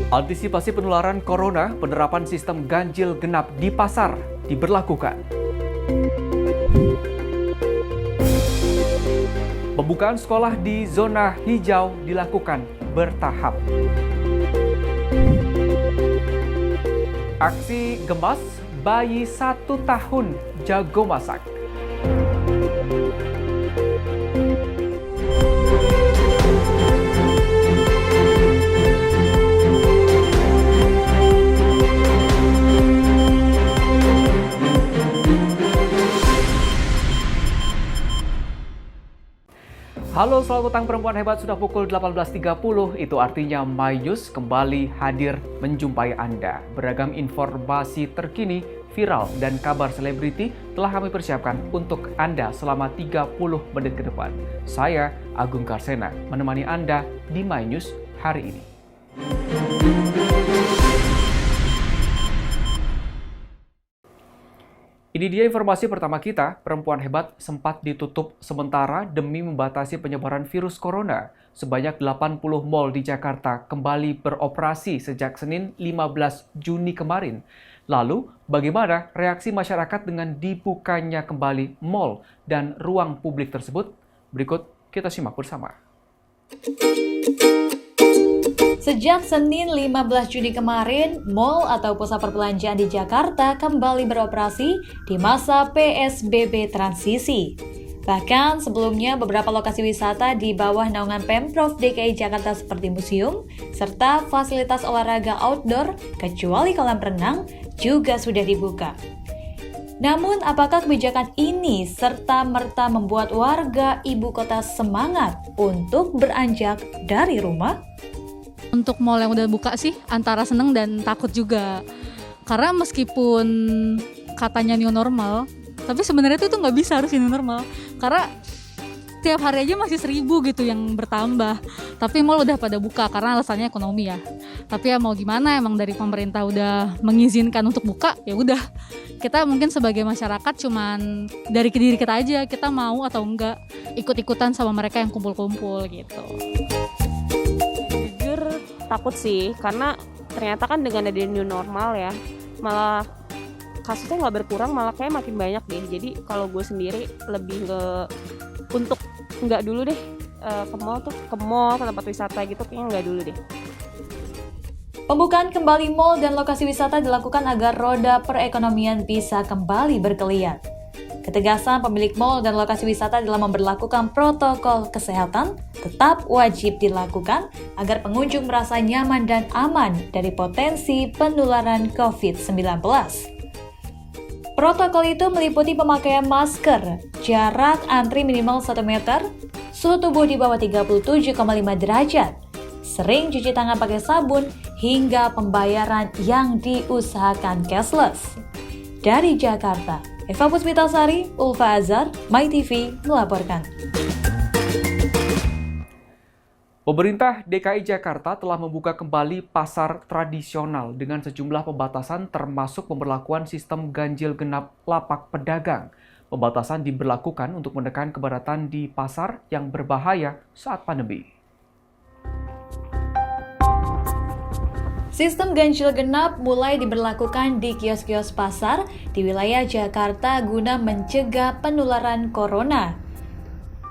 Antisipasi penularan corona, penerapan sistem ganjil genap di pasar diberlakukan. Pembukaan sekolah di zona hijau dilakukan bertahap. Aksi gemas bayi 1 tahun jago masak. Halo, selamat petang perempuan hebat, sudah pukul 18.30, itu artinya My News kembali hadir menjumpai Anda. Beragam informasi terkini, viral, dan kabar selebriti telah kami persiapkan untuk Anda selama 30 menit ke depan. Saya, Agung Karsena, menemani Anda di My News hari ini. Ini dia informasi pertama kita, perempuan hebat sempat ditutup sementara demi membatasi penyebaran virus corona. Sebanyak 80 mal di Jakarta kembali beroperasi sejak Senin 15 Juni kemarin. Lalu, bagaimana reaksi masyarakat dengan dibukanya kembali mal dan ruang publik tersebut? Berikut kita simak bersama. Sejak Senin 15 Juni kemarin, mal atau pusat perbelanjaan di Jakarta kembali beroperasi di masa PSBB transisi. Bahkan sebelumnya beberapa lokasi wisata di bawah naungan Pemprov DKI Jakarta seperti museum, serta fasilitas olahraga outdoor, kecuali kolam renang, juga sudah dibuka. Namun, apakah kebijakan ini serta-merta membuat warga ibu kota semangat untuk beranjak dari rumah? Untuk mall yang udah buka sih antara seneng dan takut juga. Karena meskipun katanya new normal, tapi sebenarnya itu nggak bisa harus new normal. Karena tiap hari aja masih 1.000 gitu yang bertambah. Tapi mall udah pada buka karena alasannya ekonomi ya. Tapi ya mau gimana, emang dari pemerintah udah mengizinkan untuk buka, ya udah. Kita mungkin sebagai masyarakat cuman dari diri kita aja, kita mau atau enggak ikut-ikutan sama mereka yang kumpul-kumpul gitu. Takut sih, karena ternyata kan dengan ada new normal ya, malah kasusnya nggak berkurang, malah kayak makin banyak deh. Jadi kalau gue sendiri lebih untuk nggak dulu deh ke mall, ke tempat wisata gitu, kayaknya nggak dulu deh. Pembukaan kembali mal dan lokasi wisata dilakukan agar roda perekonomian bisa kembali bergeliat. Ketegasan pemilik mal dan lokasi wisata dalam memberlakukan protokol kesehatan tetap wajib dilakukan agar pengunjung merasa nyaman dan aman dari potensi penularan COVID-19. Protokol itu meliputi pemakaian masker, jarak antri minimal 1 meter, suhu tubuh di bawah 37,5 derajat, sering cuci tangan pakai sabun, hingga pembayaran yang diusahakan cashless. Dari Jakarta, Eva Puspitasari, Ulfa Azhar, MyTV melaporkan. Pemerintah DKI Jakarta telah membuka kembali pasar tradisional dengan sejumlah pembatasan termasuk pemberlakuan sistem ganjil genap lapak pedagang. Pembatasan diberlakukan untuk menekan kepadatan di pasar yang berbahaya saat pandemi. Sistem ganjil genap mulai diberlakukan di kios-kios pasar di wilayah Jakarta guna mencegah penularan corona.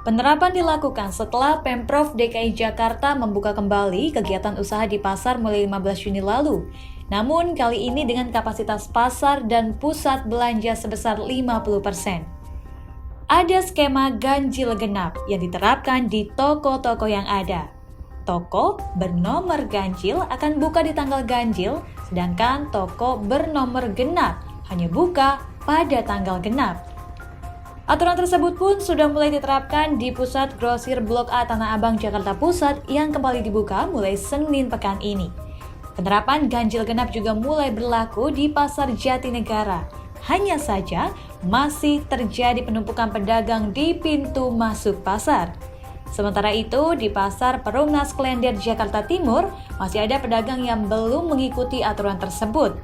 Penerapan dilakukan setelah Pemprov DKI Jakarta membuka kembali kegiatan usaha di pasar mulai 15 Juni lalu. Namun kali ini dengan kapasitas pasar dan pusat belanja sebesar 50%. Ada skema ganjil genap yang diterapkan di toko-toko yang ada. Toko bernomor ganjil akan buka di tanggal ganjil, sedangkan toko bernomor genap hanya buka pada tanggal genap. Aturan tersebut pun sudah mulai diterapkan di Pusat Grosir Blok A Tanah Abang, Jakarta Pusat yang kembali dibuka mulai Senin pekan ini. Penerapan ganjil genap juga mulai berlaku di Pasar Jatinegara. Hanya saja masih terjadi penumpukan pedagang di pintu masuk pasar. Sementara itu, di Pasar Perumnas Klender Jakarta Timur, masih ada pedagang yang belum mengikuti aturan tersebut.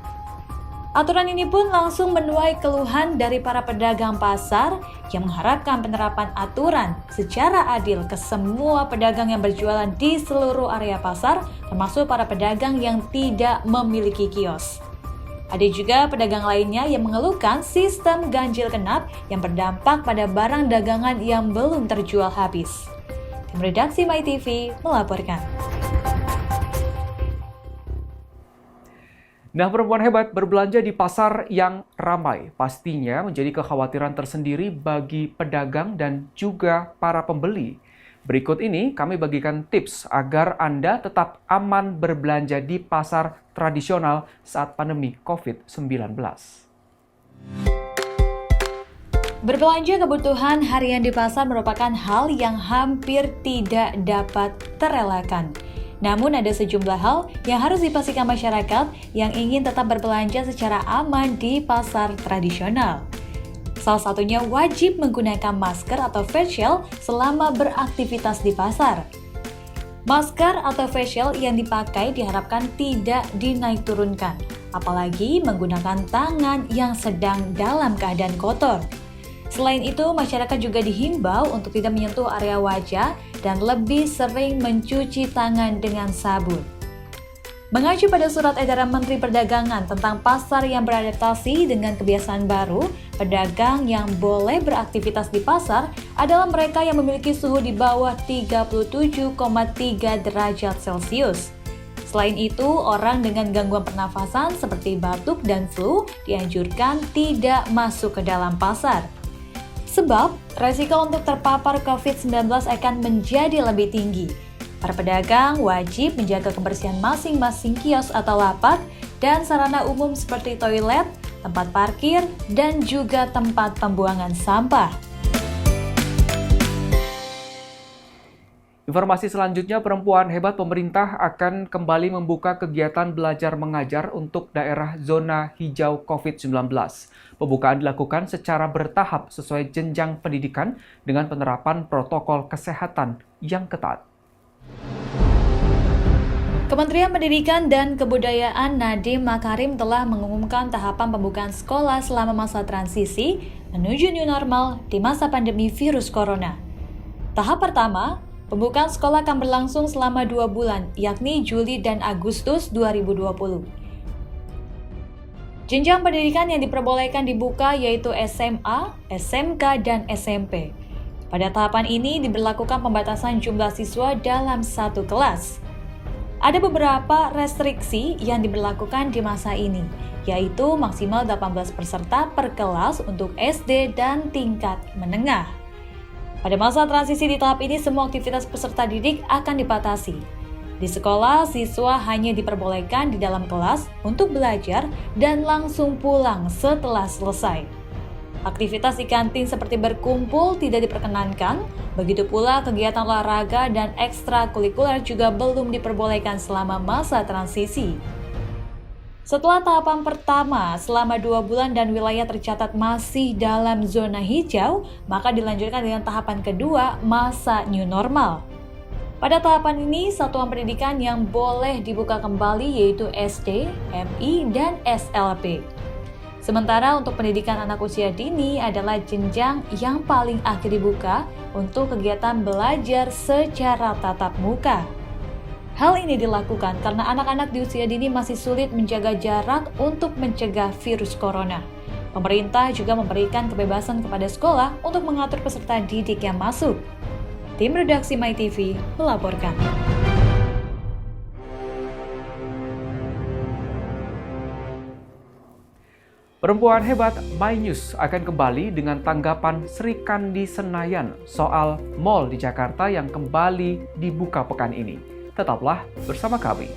Aturan ini pun langsung menuai keluhan dari para pedagang pasar yang mengharapkan penerapan aturan secara adil ke semua pedagang yang berjualan di seluruh area pasar, termasuk para pedagang yang tidak memiliki kios. Ada juga pedagang lainnya yang mengeluhkan sistem ganjil genap yang berdampak pada barang dagangan yang belum terjual habis. Tim redaksi MyTV melaporkan. Nah, perempuan hebat berbelanja di pasar yang ramai pastinya menjadi kekhawatiran tersendiri bagi pedagang dan juga para pembeli. Berikut ini kami bagikan tips agar Anda tetap aman berbelanja di pasar tradisional saat pandemi COVID-19. Berbelanja kebutuhan harian di pasar merupakan hal yang hampir tidak dapat terelakkan. Namun ada sejumlah hal yang harus dipastikan masyarakat yang ingin tetap berbelanja secara aman di pasar tradisional. Salah satunya wajib menggunakan masker atau face shield selama beraktivitas di pasar. Masker atau face shield yang dipakai diharapkan tidak dinaik turunkan, apalagi menggunakan tangan yang sedang dalam keadaan kotor. Selain itu, masyarakat juga dihimbau untuk tidak menyentuh area wajah dan lebih sering mencuci tangan dengan sabun. Mengacu pada surat edaran Menteri Perdagangan tentang pasar yang beradaptasi dengan kebiasaan baru, pedagang yang boleh beraktivitas di pasar adalah mereka yang memiliki suhu di bawah 37,3 derajat Celcius. Selain itu, orang dengan gangguan pernafasan seperti batuk dan flu dianjurkan tidak masuk ke dalam pasar. Sebab, resiko untuk terpapar COVID-19 akan menjadi lebih tinggi. Para pedagang wajib menjaga kebersihan masing-masing kios atau lapak dan sarana umum seperti toilet, tempat parkir, dan juga tempat pembuangan sampah. Informasi selanjutnya, perempuan hebat pemerintah akan kembali membuka kegiatan belajar mengajar untuk daerah zona hijau COVID-19. Pembukaan dilakukan secara bertahap sesuai jenjang pendidikan dengan penerapan protokol kesehatan yang ketat. Kementerian Pendidikan dan Kebudayaan Nadiem Makarim telah mengumumkan tahapan pembukaan sekolah selama masa transisi menuju new normal di masa pandemi virus corona. Tahap pertama, pembukaan sekolah akan berlangsung selama 2 bulan, yakni Juli dan Agustus 2020. Jenjang pendidikan yang diperbolehkan dibuka yaitu SMA, SMK, dan SMP. Pada tahapan ini diberlakukan pembatasan jumlah siswa dalam satu kelas. Ada beberapa restriksi yang diberlakukan di masa ini, yaitu maksimal 18 peserta per kelas untuk SD dan tingkat menengah. Pada masa transisi di tahap ini, semua aktivitas peserta didik akan dibatasi. Di sekolah, siswa hanya diperbolehkan di dalam kelas untuk belajar dan langsung pulang setelah selesai. Aktivitas di kantin seperti berkumpul tidak diperkenankan, begitu pula kegiatan olahraga dan ekstrakurikuler juga belum diperbolehkan selama masa transisi. Setelah tahapan pertama, selama 2 bulan dan wilayah tercatat masih dalam zona hijau, maka dilanjutkan dengan tahapan kedua, masa new normal. Pada tahapan ini, satuan pendidikan yang boleh dibuka kembali yaitu SD, MI, dan SLP. Sementara untuk pendidikan anak usia dini adalah jenjang yang paling akhir dibuka untuk kegiatan belajar secara tatap muka. Hal ini dilakukan karena anak-anak di usia dini masih sulit menjaga jarak untuk mencegah virus corona. Pemerintah juga memberikan kebebasan kepada sekolah untuk mengatur peserta didik yang masuk. Tim redaksi MyTV melaporkan. Perempuan hebat My News akan kembali dengan tanggapan Sri Kandi Senayan soal mal di Jakarta yang kembali dibuka pekan ini. Tetaplah bersama kami.